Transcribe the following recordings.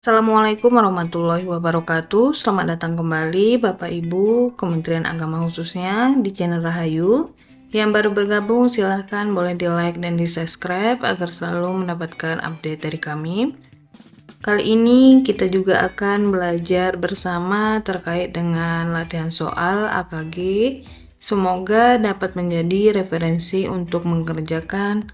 Assalamualaikum warahmatullahi wabarakatuh. Selamat datang kembali Bapak Ibu Kementerian Agama khususnya di channel Rahayu. Yang baru bergabung silahkan boleh di like dan di subscribe agar selalu mendapatkan update dari kami. Kali ini kita juga akan belajar bersama terkait dengan latihan soal AKG. Semoga dapat menjadi referensi untuk mengerjakan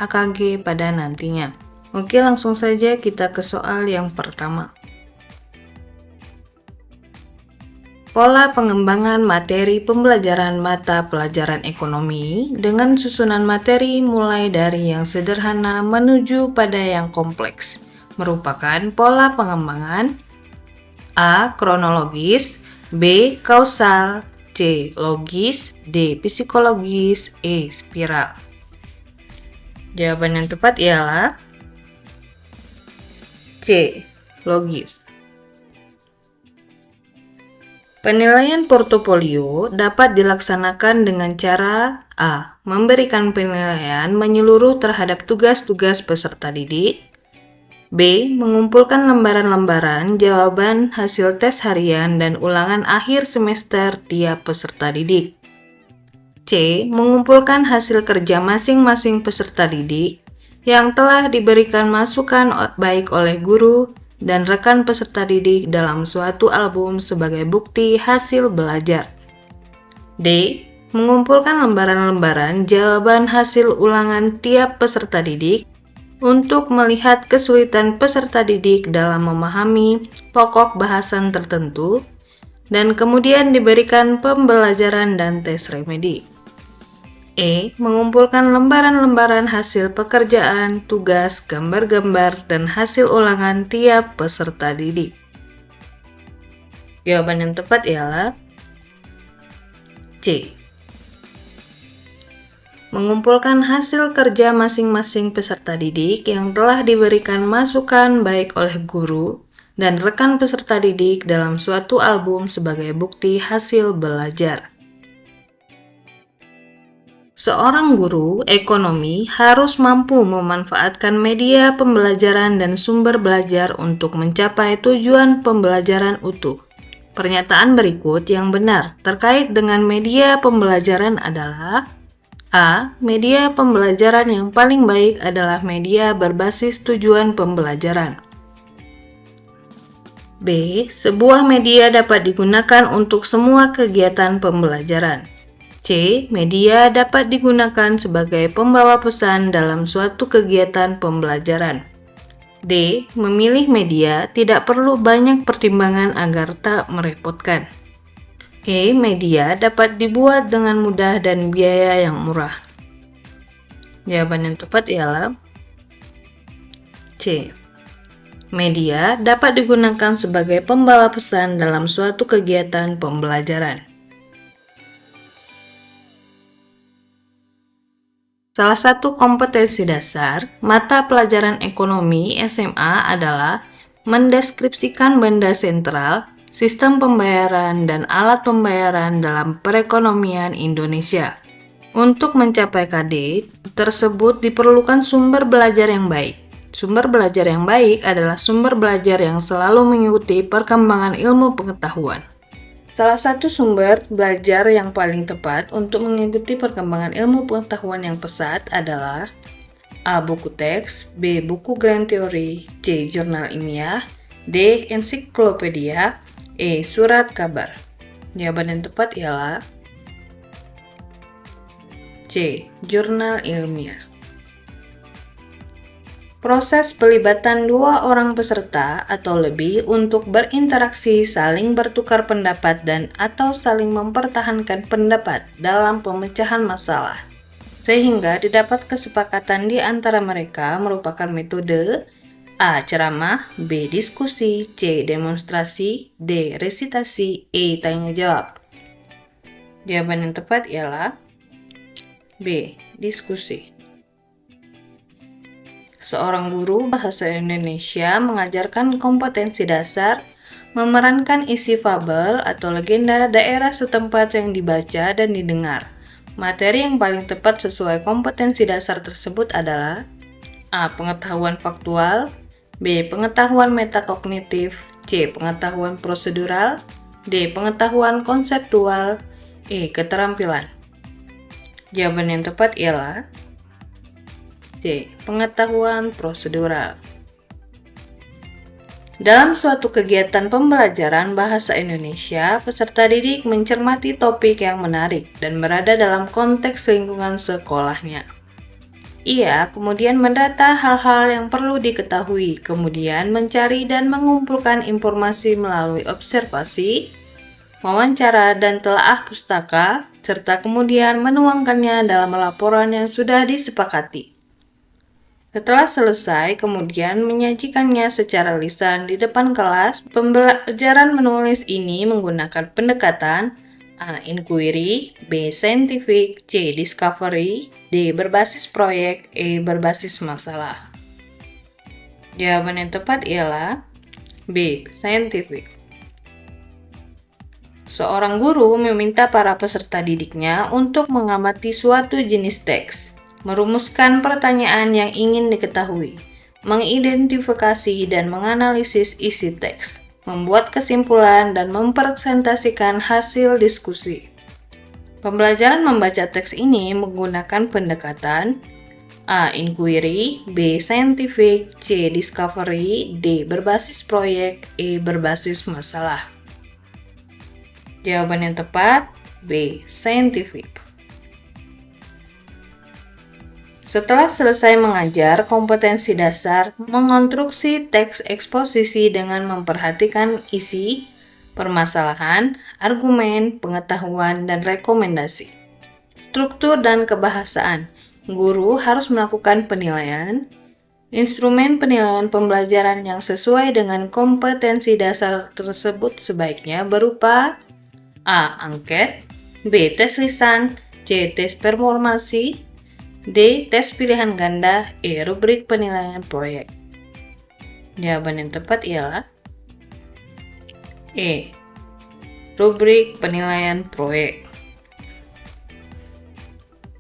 AKG pada nantinya. Oke, langsung saja kita ke soal yang pertama. Pola pengembangan materi pembelajaran mata pelajaran ekonomi dengan susunan materi mulai dari yang sederhana menuju pada yang kompleks merupakan pola pengembangan A. Kronologis, B. Kausal, C. Logis, D. Psikologis, E. Spiral. Jawaban yang tepat ialah C. Logis. Penilaian portofolio dapat dilaksanakan dengan cara A. Memberikan penilaian menyeluruh terhadap tugas-tugas peserta didik. B. Mengumpulkan lembaran-lembaran jawaban hasil tes harian dan ulangan akhir semester tiap peserta didik. C. Mengumpulkan hasil kerja masing-masing peserta didik yang telah diberikan masukan baik oleh guru dan rekan peserta didik dalam suatu album sebagai bukti hasil belajar. D. Mengumpulkan lembaran-lembaran jawaban hasil ulangan tiap peserta didik untuk melihat kesulitan peserta didik dalam memahami pokok bahasan tertentu dan kemudian diberikan pembelajaran dan tes remedi. E. Mengumpulkan lembaran-lembaran hasil pekerjaan, tugas, gambar-gambar, dan hasil ulangan tiap peserta didik. Jawaban yang tepat ialah C. Mengumpulkan hasil kerja masing-masing peserta didik yang telah diberikan masukan baik oleh guru dan rekan peserta didik dalam suatu album sebagai bukti hasil belajar. Seorang guru ekonomi harus mampu memanfaatkan media pembelajaran dan sumber belajar untuk mencapai tujuan pembelajaran utuh. Pernyataan berikut yang benar terkait dengan media pembelajaran adalah A. Media pembelajaran yang paling baik adalah media berbasis tujuan pembelajaran. B. Sebuah media dapat digunakan untuk semua kegiatan pembelajaran. C. Media dapat digunakan sebagai pembawa pesan dalam suatu kegiatan pembelajaran. D. Memilih media tidak perlu banyak pertimbangan agar tak merepotkan. E. Media dapat dibuat dengan mudah dan biaya yang murah. Jawaban yang tepat ialah C. Media dapat digunakan sebagai pembawa pesan dalam suatu kegiatan pembelajaran. Salah satu kompetensi dasar mata pelajaran ekonomi SMA adalah mendeskripsikan benda sentral, sistem pembayaran, dan alat pembayaran dalam perekonomian Indonesia. Untuk mencapai KD tersebut diperlukan sumber belajar yang baik. Sumber belajar yang baik adalah sumber belajar yang selalu mengikuti perkembangan ilmu pengetahuan. Salah satu sumber belajar yang paling tepat untuk mengikuti perkembangan ilmu pengetahuan yang pesat adalah A. Buku teks, B. Buku grand teori, C. Jurnal ilmiah, D. Ensiklopedia, E. Surat kabar. Jawaban yang tepat ialah C. Jurnal ilmiah. Proses pelibatan dua orang peserta atau lebih untuk berinteraksi, saling bertukar pendapat dan atau saling mempertahankan pendapat dalam pemecahan masalah, sehingga didapat kesepakatan di antara mereka merupakan metode A. Ceramah, B. Diskusi, C. Demonstrasi, D. Resitasi, E. Tanya jawab. Jawaban yang tepat ialah B. Diskusi. Seorang guru bahasa Indonesia mengajarkan kompetensi dasar, memerankan isi fabel atau legenda daerah setempat yang dibaca dan didengar. Materi yang paling tepat sesuai kompetensi dasar tersebut adalah A. Pengetahuan faktual, B. Pengetahuan metakognitif. C. Pengetahuan prosedural. D. Pengetahuan konseptual. E. Keterampilan. Jawaban yang tepat ialah C. Pengetahuan prosedural. Dalam suatu kegiatan pembelajaran bahasa Indonesia, peserta didik mencermati topik yang menarik dan berada dalam konteks lingkungan sekolahnya. Ia kemudian mendata hal-hal yang perlu diketahui, kemudian mencari dan mengumpulkan informasi melalui observasi, wawancara, dan telaah pustaka, serta kemudian menuangkannya dalam laporan yang sudah disepakati. Setelah selesai, kemudian menyajikannya secara lisan di depan kelas. Pembelajaran menulis ini menggunakan pendekatan A. Inquiry, B. Scientific, C. Discovery, D. Berbasis proyek, E. Berbasis masalah. Jawaban yang tepat ialah B. Scientific. Seorang guru meminta para peserta didiknya untuk mengamati suatu jenis teks, merumuskan pertanyaan yang ingin diketahui, mengidentifikasi dan menganalisis isi teks, membuat kesimpulan dan mempresentasikan hasil diskusi. Pembelajaran membaca teks ini menggunakan pendekatan A. Inquiry, B. Scientific, C. Discovery, D. Berbasis proyek, E. Berbasis masalah. Jawaban yang tepat B. Scientific. Setelah selesai mengajar kompetensi dasar, mengonstruksi teks eksposisi dengan memperhatikan isi, permasalahan, argumen, pengetahuan, dan rekomendasi. Struktur dan kebahasaan. Guru harus melakukan penilaian. Instrumen penilaian pembelajaran yang sesuai dengan kompetensi dasar tersebut sebaiknya berupa A. Angket, B. Tes lisan, C. Tes performasi, D. Tes pilihan ganda, E. Rubrik penilaian proyek. Jawaban yang tepat ialah E. Rubrik penilaian proyek.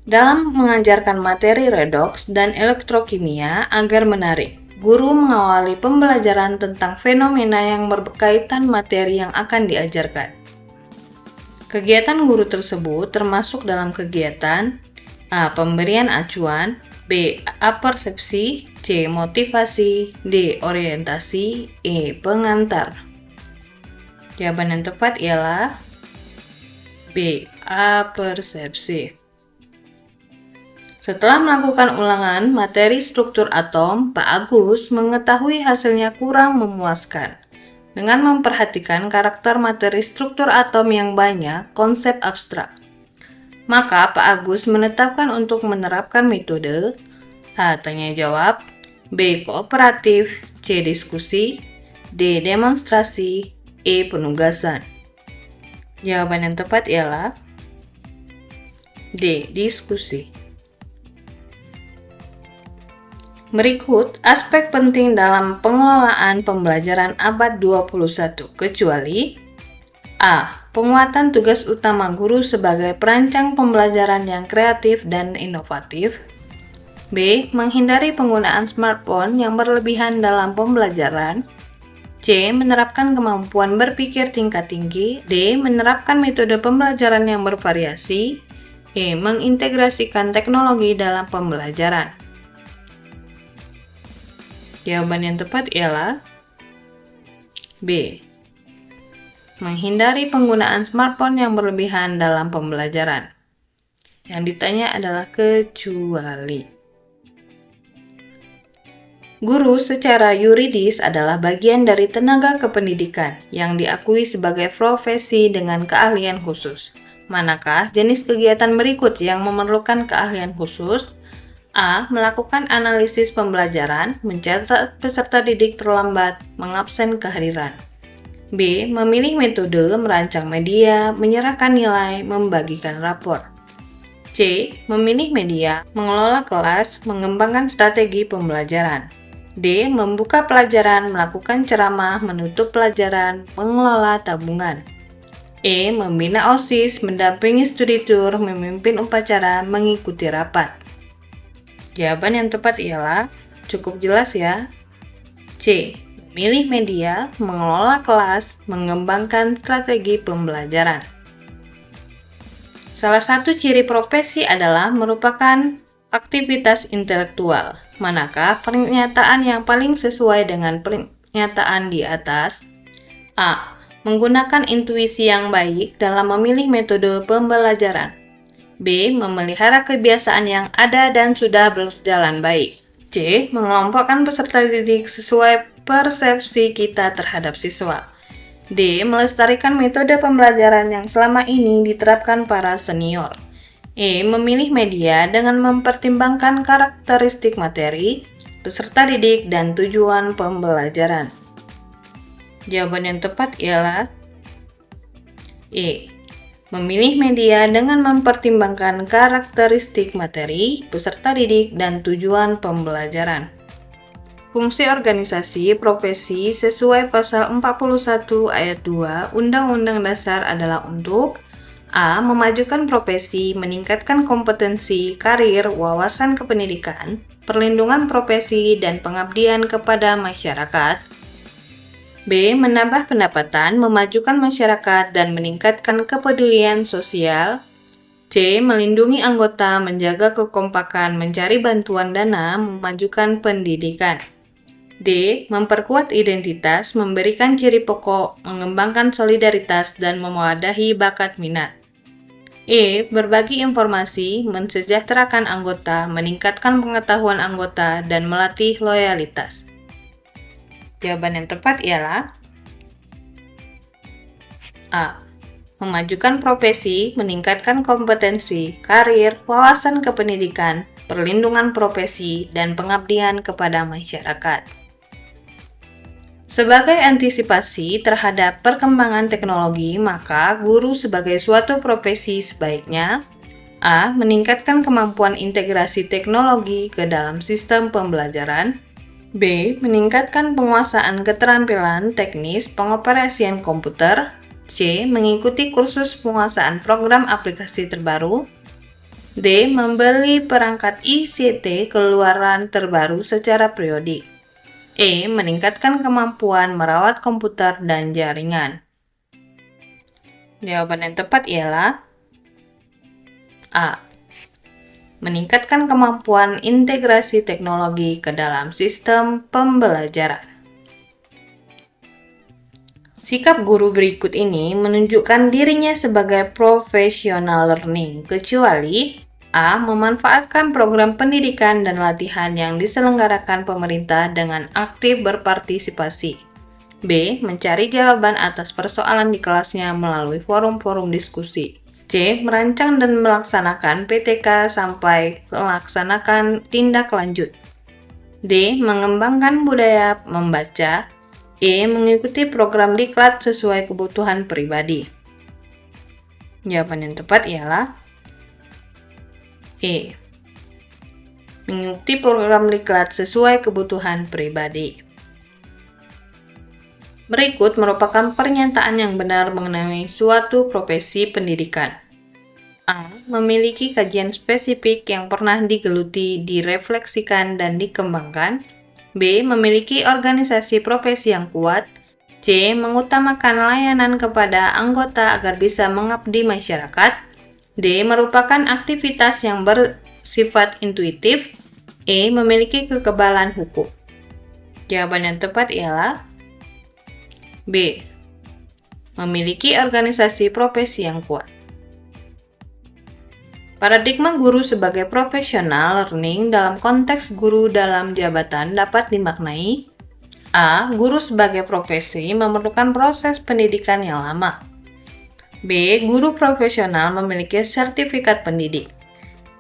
Dalam mengajarkan materi redoks dan elektrokimia agar menarik, guru mengawali pembelajaran tentang fenomena yang berkaitan materi yang akan diajarkan. Kegiatan guru tersebut termasuk dalam kegiatan A. Pemberian acuan, B. Apersepsi, C. Motivasi, D. Orientasi, E. Pengantar. Jawaban yang tepat ialah B. Apersepsi. Setelah melakukan ulangan materi struktur atom, Pak Agus mengetahui hasilnya kurang memuaskan. Dengan memperhatikan karakter materi struktur atom yang banyak, konsep abstrak, maka Pak Agus menetapkan untuk menerapkan metode A. Tanya jawab, B. Kooperatif, C. Diskusi, D. Demonstrasi, E. Penugasan. Jawaban yang tepat ialah D. Diskusi. Berikut aspek penting dalam pengelolaan pembelajaran abad 21, kecuali A. Penguatan tugas utama guru sebagai perancang pembelajaran yang kreatif dan inovatif. B. Menghindari penggunaan smartphone yang berlebihan dalam pembelajaran. C. Menerapkan kemampuan berpikir tingkat tinggi. D. Menerapkan metode pembelajaran yang bervariasi. E. Mengintegrasikan teknologi dalam pembelajaran. Jawaban yang tepat ialah B. Menghindari penggunaan smartphone yang berlebihan dalam pembelajaran. Yang ditanya adalah kecuali. Guru secara yuridis adalah bagian dari tenaga kependidikan yang diakui sebagai profesi dengan keahlian khusus. Manakah jenis kegiatan berikut yang memerlukan keahlian khusus? A. Melakukan analisis pembelajaran, mencatat peserta didik terlambat, mengabsen kehadiran. B. Memilih metode, merancang media, menyerahkan nilai, membagikan rapor. C. Memilih media, mengelola kelas, mengembangkan strategi pembelajaran. D. Membuka pelajaran, melakukan ceramah, menutup pelajaran, mengelola tabungan. E. Membina OSIS, mendampingi studi tour, memimpin upacara, mengikuti rapat. Jawaban yang tepat ialah cukup jelas ya. C. Memilih media, mengelola kelas, mengembangkan strategi pembelajaran. Salah satu ciri profesi adalah merupakan aktivitas intelektual. Manakah pernyataan yang paling sesuai dengan pernyataan di atas? A. Menggunakan intuisi yang baik dalam memilih metode pembelajaran. B. Memelihara kebiasaan yang ada dan sudah berjalan baik. C. Mengelompokkan peserta didik sesuai persepsi kita terhadap siswa. D. Melestarikan metode pembelajaran yang selama ini diterapkan para senior. E. Memilih media dengan mempertimbangkan karakteristik materi, peserta didik, dan tujuan pembelajaran. Jawaban yang tepat ialah E. Memilih media dengan mempertimbangkan karakteristik materi, peserta didik, dan tujuan pembelajaran. Fungsi organisasi profesi sesuai pasal 41 ayat 2 Undang-Undang Dasar adalah untuk A. Memajukan profesi, meningkatkan kompetensi, karir, wawasan kependidikan, perlindungan profesi, dan pengabdian kepada masyarakat. B. Menambah pendapatan, memajukan masyarakat, dan meningkatkan kepedulian sosial. C. Melindungi anggota, menjaga kekompakan, mencari bantuan dana, memajukan pendidikan. D. Memperkuat identitas, memberikan ciri pokok, mengembangkan solidaritas, dan mewadahi bakat minat. E. Berbagi informasi, mensejahterakan anggota, meningkatkan pengetahuan anggota, dan melatih loyalitas. Jawaban yang tepat ialah A. Memajukan profesi, meningkatkan kompetensi, karir, wawasan kependidikan, perlindungan profesi, dan pengabdian kepada masyarakat. Sebagai antisipasi terhadap perkembangan teknologi, maka guru sebagai suatu profesi sebaiknya A. Meningkatkan kemampuan integrasi teknologi ke dalam sistem pembelajaran. B. Meningkatkan penguasaan keterampilan teknis pengoperasian komputer. C. Mengikuti kursus penguasaan program aplikasi terbaru. D. Membeli perangkat ICT keluaran terbaru secara periodik. E. Meningkatkan kemampuan merawat komputer dan jaringan. Jawaban yang tepat ialah A. Meningkatkan kemampuan integrasi teknologi ke dalam sistem pembelajaran. Sikap guru berikut ini menunjukkan dirinya sebagai professional learning, kecuali A. Memanfaatkan program pendidikan dan latihan yang diselenggarakan pemerintah dengan aktif berpartisipasi. B. Mencari jawaban atas persoalan di kelasnya melalui forum-forum diskusi. C. Merancang dan melaksanakan PTK sampai melaksanakan tindak lanjut. D. Mengembangkan budaya membaca. E. Mengikuti program diklat sesuai kebutuhan pribadi. Jawaban yang tepat ialah E. Mengikuti program diklat sesuai kebutuhan pribadi. Berikut merupakan pernyataan yang benar mengenai suatu profesi pendidikan. A. Memiliki kajian spesifik yang pernah digeluti, direfleksikan, dan dikembangkan. B. Memiliki organisasi profesi yang kuat. C. Mengutamakan layanan kepada anggota agar bisa mengabdi masyarakat. D. Merupakan aktivitas yang bersifat intuitif. E. Memiliki kekebalan hukum. Jawaban yang tepat ialah B. Memiliki organisasi profesi yang kuat. Paradigma guru sebagai profesional learning dalam konteks guru dalam jabatan dapat dimaknai A. Guru sebagai profesi memerlukan proses pendidikan yang lama. B. Guru profesional memiliki sertifikat pendidik.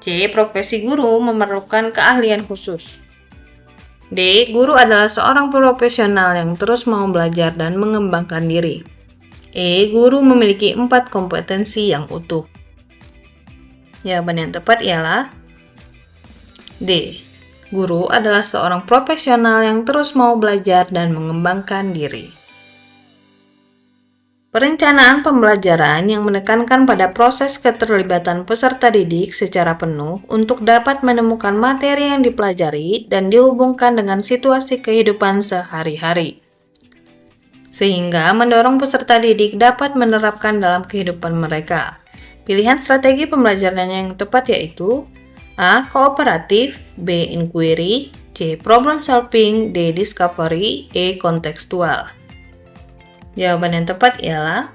C. Profesi guru memerlukan keahlian khusus. D. Guru adalah seorang profesional yang terus mau belajar dan mengembangkan diri. E. Guru memiliki 4 kompetensi yang utuh. Jawaban yang tepat ialah D. Guru adalah seorang profesional yang terus mau belajar dan mengembangkan diri. Perencanaan pembelajaran yang menekankan pada proses keterlibatan peserta didik secara penuh untuk dapat menemukan materi yang dipelajari dan dihubungkan dengan situasi kehidupan sehari-hari, sehingga mendorong peserta didik dapat menerapkan dalam kehidupan mereka. Pilihan strategi pembelajaran yang tepat yaitu A. Kooperatif, B. Inquiry, C. Problem solving, D. Discovery, E. Kontekstual. Jawaban yang tepat ialah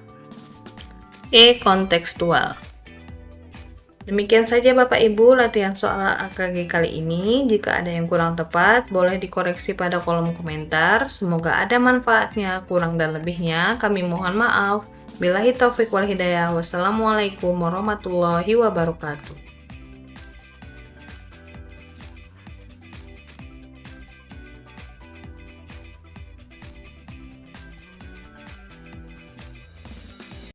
E. Kontekstual. Demikian saja Bapak Ibu latihan soal AKG kali ini. Jika ada yang kurang tepat, boleh dikoreksi pada kolom komentar. Semoga ada manfaatnya, kurang dan lebihnya kami mohon maaf. Billahi taufiq wal hidayah. Wassalamualaikum warahmatullahi wabarakatuh.